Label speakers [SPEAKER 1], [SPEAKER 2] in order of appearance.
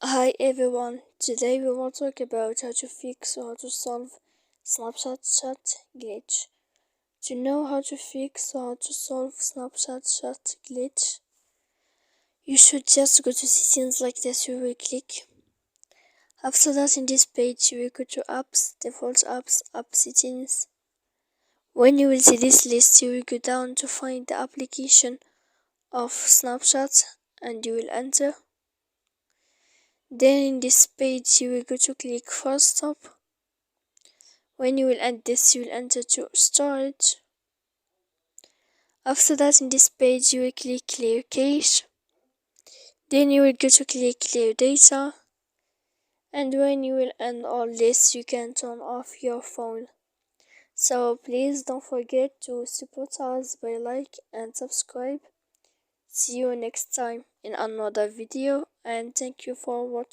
[SPEAKER 1] Hi everyone, today we will talk about how to fix or how to solve Snapchat chat glitch. To know how to fix or how to solve Snapchat chat glitch, you should just go to settings like this. You will click. After that, in this page you will go to apps, default apps, app settings. When you will see this list, you will go down to find the application of Snapchat and you will enter. Then in this page you will go to click first stop. When you will add this, you will enter to storage. After that, in this page you will click clear cache. Then you will go to click clear data. And when you will end all this, you can turn off your phone. So please don't forget to support us by like and subscribe. See you next time in another video and thank you for watching.